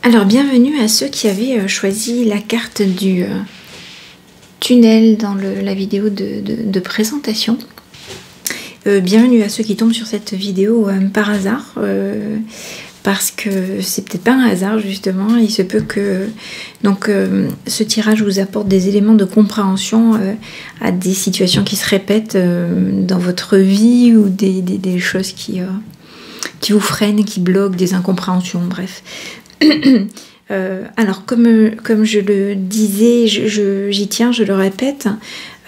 Alors, bienvenue à ceux qui avaient choisi la carte du tunnel dans la vidéo de présentation. Bienvenue à ceux qui tombent sur cette vidéo par hasard, parce que c'est peut-être pas un hasard justement. Il se peut que ce tirage vous apporte des éléments de compréhension à des situations qui se répètent dans votre vie ou des choses qui vous freinent, qui bloquent, des incompréhensions, bref. Alors comme je le disais, j'y tiens, je le répète,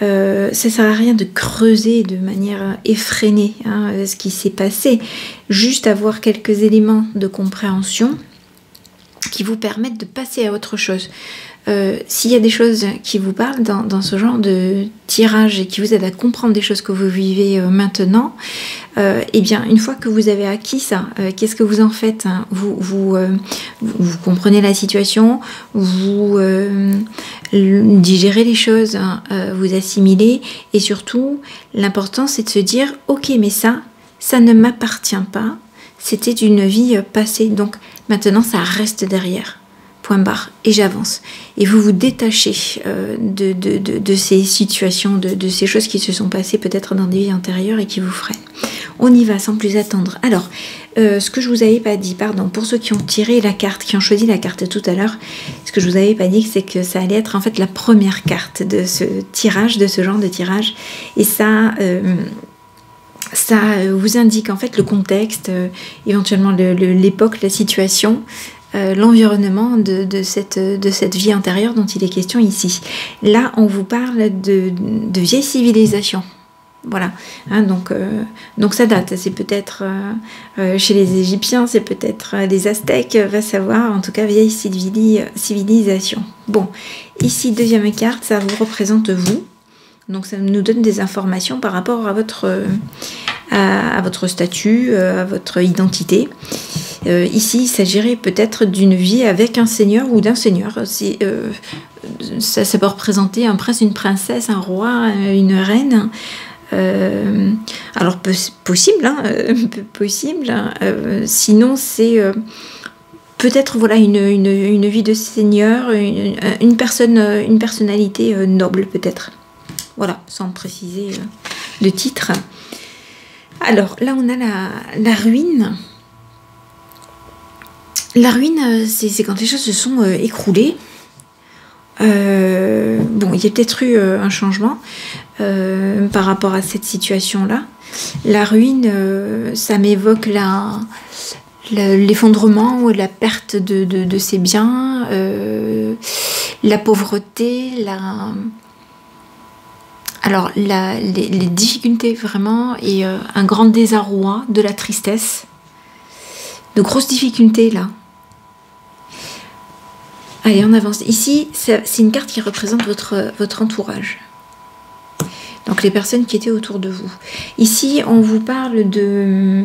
ça sert à rien de creuser de manière effrénée ce qui s'est passé, juste avoir quelques éléments de compréhension qui vous permettent de passer à autre chose. S'il y a des choses qui vous parlent dans ce genre de tirage et qui vous aident à comprendre des choses que vous vivez maintenant, eh bien, une fois que vous avez acquis ça, qu'est-ce que vous en faites, hein? Vous comprenez la situation, vous digérez les choses, hein, vous assimilez, et surtout, l'important c'est de se dire « Ok, mais ça ne m'appartient pas, c'était une vie passée, donc maintenant ça reste derrière. » Point barre, et j'avance. Et vous vous détachez de ces situations, de ces choses qui se sont passées peut-être dans des vies antérieures et qui vous freinent. On y va sans plus attendre. Alors, ce que je vous avais pas dit, pardon, pour ceux qui ont tiré la carte, qui ont choisi la carte tout à l'heure, ce que je vous avais pas dit, c'est que ça allait être en fait la première carte de ce tirage, de ce genre de tirage. Et ça vous indique en fait le contexte, éventuellement l'époque, la situation, l'environnement de cette vie intérieure dont il est question ici. Là, on vous parle de vieille civilisation. Voilà, hein, donc ça date, c'est peut-être chez les Égyptiens, c'est peut-être les Aztèques, va savoir, en tout cas vieille civilisation. Bon, ici, deuxième carte, ça vous représente vous, donc ça nous donne des informations par rapport à votre statut, à votre identité. Ici, il s'agirait peut-être d'une vie avec un seigneur ou d'un seigneur. Ça peut représenter un prince, une princesse, un roi, une reine. Alors possible, hein, possible. Hein, sinon, c'est peut-être voilà une vie de seigneur, une personnalité noble peut-être. Voilà, sans préciser le titre. Alors là, on a la ruine. La ruine, c'est quand les choses se sont écroulées. Bon, il y a peut-être eu un changement par rapport à cette situation-là. La ruine, ça m'évoque l'effondrement ou la perte de ses biens, la pauvreté, les difficultés vraiment, et un grand désarroi, de la tristesse, de grosses difficultés là. Allez, on avance. Ici, c'est une carte qui représente votre entourage. Donc, les personnes qui étaient autour de vous. Ici, on vous parle de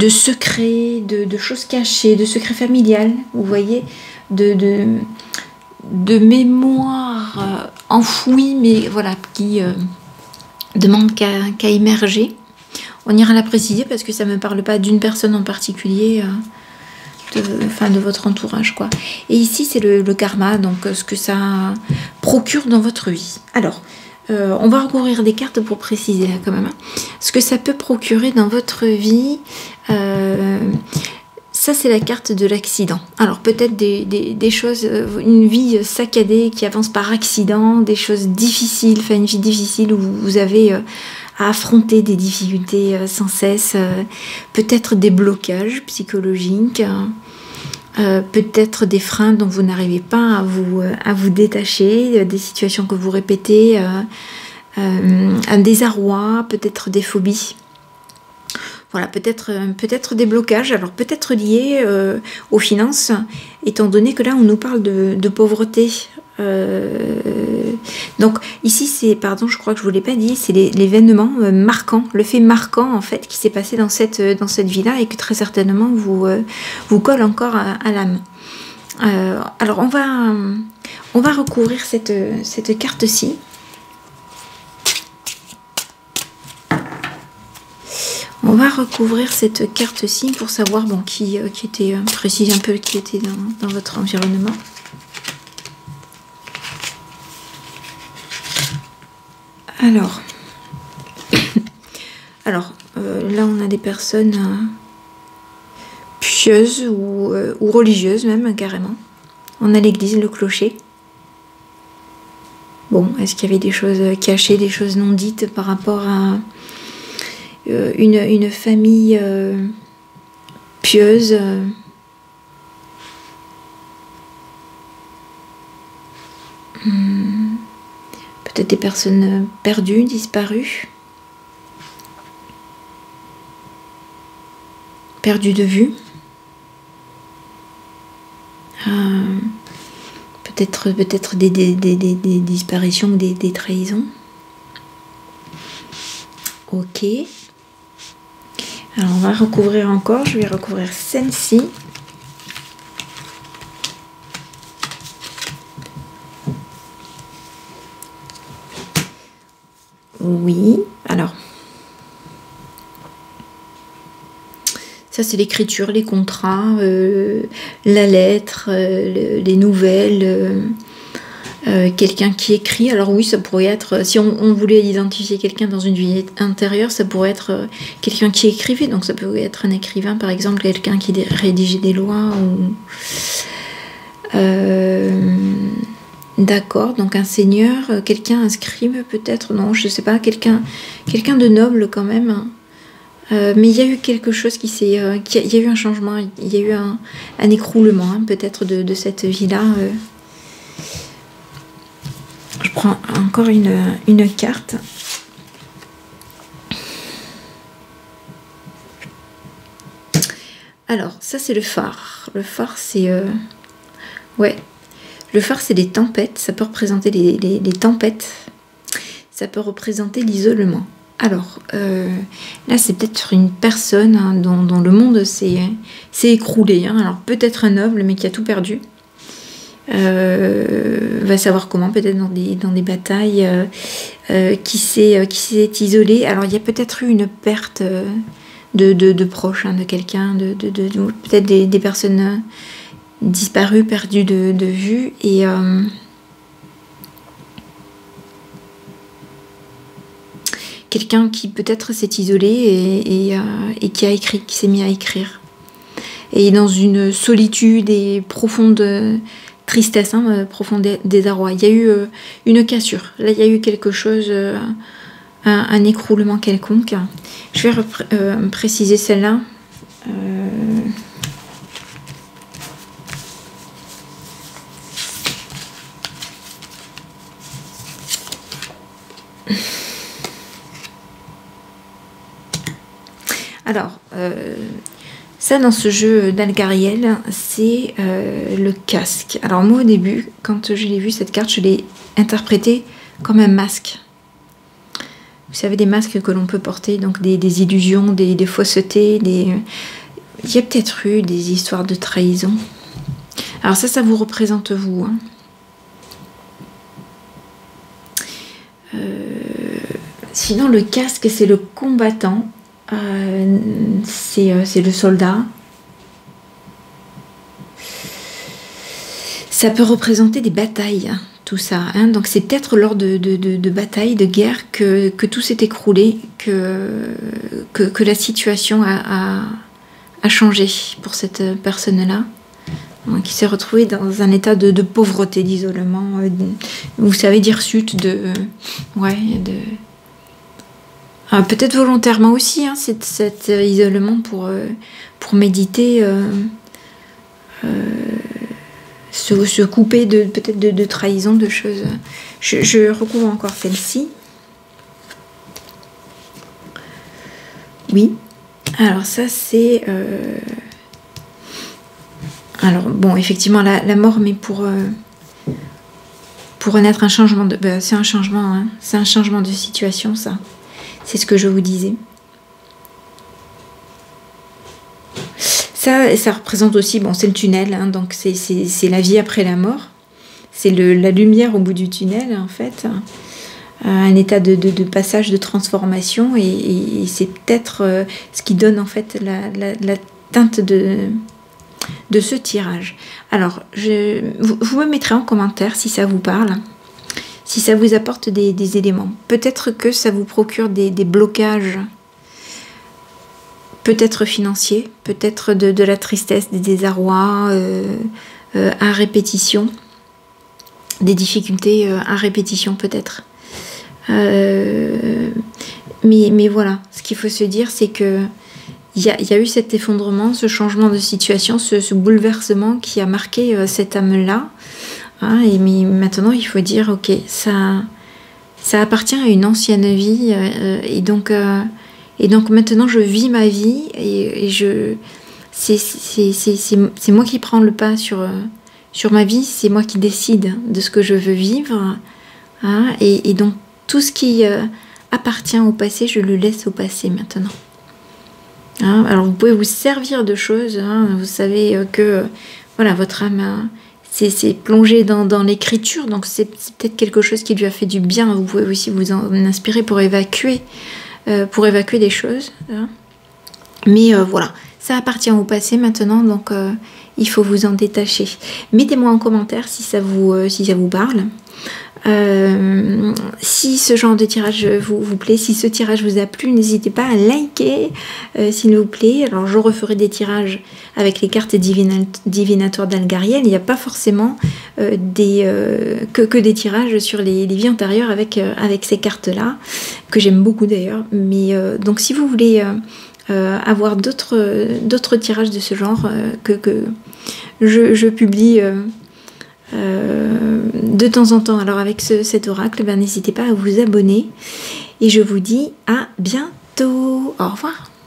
secrets, de choses cachées, de secrets familiales, vous voyez, de mémoire enfouie, mais voilà, qui demande qu'à émerger. On ira la préciser parce que ça ne me parle pas d'une personne en particulier, de votre entourage, quoi. Et ici, c'est le karma, donc ce que ça procure dans votre vie. Alors, on va recourir des cartes pour préciser là quand même. Ce que ça peut procurer dans votre vie, ça c'est la carte de l'accident. Alors peut-être des choses, une vie saccadée qui avance par accident, des choses difficiles, enfin une vie difficile où vous avez à affronter des difficultés sans cesse, peut-être des blocages psychologiques, peut-être des freins dont vous n'arrivez pas à vous détacher, des situations que vous répétez, un désarroi, peut-être des phobies. Voilà, peut-être des blocages, alors peut-être liés aux finances, étant donné que là on nous parle de pauvreté. Donc ici c'est, pardon, je crois que je vous l'ai pas dit, c'est l'événement marquant, le fait marquant en fait qui s'est passé dans cette vie-là et que très certainement vous colle encore à l'âme. Alors on va recouvrir cette carte-ci. On va recouvrir cette carte-ci pour savoir bon, qui était, préciser un peu qui était dans votre environnement. Alors, là on a des personnes pieuses ou religieuses même carrément. On a l'église, le clocher. Bon, est-ce qu'il y avait des choses cachées, des choses non dites par rapport à une famille pieuse peut-être des personnes perdues, disparues, perdues de vue, peut-être des disparitions, des trahisons. Ok. Alors on va recouvrir encore, je vais recouvrir celle-ci. Oui, alors ça c'est l'écriture, les contrats, la lettre, les nouvelles, quelqu'un qui écrit. Alors oui, ça pourrait être, si on voulait identifier quelqu'un dans une vie intérieure, ça pourrait être quelqu'un qui écrivait, donc ça pourrait être un écrivain par exemple, quelqu'un qui rédigeait des lois ou... D'accord, donc un seigneur, quelqu'un, un scribe peut-être, non, je sais pas, quelqu'un de noble quand même. Mais il y a eu quelque chose qui s'est... il y a eu un changement, il y a eu un écroulement hein, peut-être de cette vie-là. Je prends encore une carte. Alors, ça c'est le phare. Le phare c'est... ouais. Le phare, c'est des tempêtes, ça peut représenter les tempêtes, ça peut représenter l'isolement. Alors, là, c'est peut-être une personne hein, dont le monde s'est écroulé. Hein. Alors, peut-être un noble, mais qui a tout perdu. Va savoir comment, peut-être dans des batailles, qui s'est isolé. Alors, il y a peut-être eu une perte de proches, hein, de quelqu'un, peut-être des personnes... disparu, perdu de vue et quelqu'un qui peut-être s'est isolé et qui a écrit, qui s'est mis à écrire et dans une solitude et profonde tristesse, hein, profond désarroi. Il y a eu une cassure, là il y a eu quelque chose, un écroulement quelconque. Je vais préciser celle-là. Alors, ça dans ce jeu d'Algariel, c'est le casque. Alors moi au début, quand je l'ai vu cette carte, je l'ai interprétée comme un masque. Vous savez, des masques que l'on peut porter, donc des illusions, des faussetés, il y a peut-être eu des histoires de trahison. Alors ça vous représente vous. Hein. Sinon, le casque, c'est le combattant. C'est le soldat. Ça peut représenter des batailles, hein, tout ça. Hein. Donc c'est peut-être lors de batailles, de guerres, que tout s'est écroulé, que la situation a changé pour cette personne-là, hein, qui s'est retrouvée dans un état de pauvreté, d'isolement, vous savez, d'hirsute, peut-être volontairement aussi, hein, cet isolement pour méditer, se couper peut-être de trahison, de choses. Je recouvre encore celle-ci. Oui. Alors ça c'est... Alors bon, effectivement la mort, mais pour renaître, un changement de... c'est un changement, hein, c'est un changement de situation, ça. C'est ce que je vous disais. Ça représente aussi, bon, c'est le tunnel, hein, donc c'est la vie après la mort. C'est la lumière au bout du tunnel, en fait. un état de passage, de transformation, et c'est peut-être ce qui donne en fait la teinte de ce tirage. Alors, vous me mettrez en commentaire si ça vous parle, si ça vous apporte des éléments. Peut-être que ça vous procure des blocages, peut-être financiers, peut-être de la tristesse, des désarrois à répétition, des difficultés à répétition peut-être. Mais voilà, ce qu'il faut se dire, c'est que il y a eu cet effondrement, ce changement de situation, ce bouleversement qui a marqué cette âme-là. Hein, mais maintenant, il faut dire, ok, ça appartient à une ancienne vie, et donc maintenant, je vis ma vie, et c'est moi qui prends le pas sur ma vie, c'est moi qui décide de ce que je veux vivre. Hein, et donc, tout ce qui appartient au passé, je le laisse au passé maintenant. Hein, alors vous pouvez vous servir de choses, hein, vous savez que voilà, votre âme s'est plongée dans l'écriture, donc c'est peut-être quelque chose qui lui a fait du bien. Vous pouvez aussi vous en inspirer pour évacuer des choses. Hein. Mais voilà, ça appartient au passé maintenant, donc il faut vous en détacher. Mettez-moi en commentaire si ça vous parle. Si ce genre de tirage vous plaît, si ce tirage vous a plu, n'hésitez pas à liker s'il vous plaît. Alors je referai des tirages avec les cartes divinatoires d'Algariel. Il n'y a pas forcément que des tirages sur les vies antérieures avec ces cartes là, que j'aime beaucoup d'ailleurs. Mais donc si vous voulez avoir d'autres tirages de ce genre que je publie de temps en temps, alors avec cet oracle, ben, n'hésitez pas à vous abonner, et je vous dis à bientôt. Au revoir.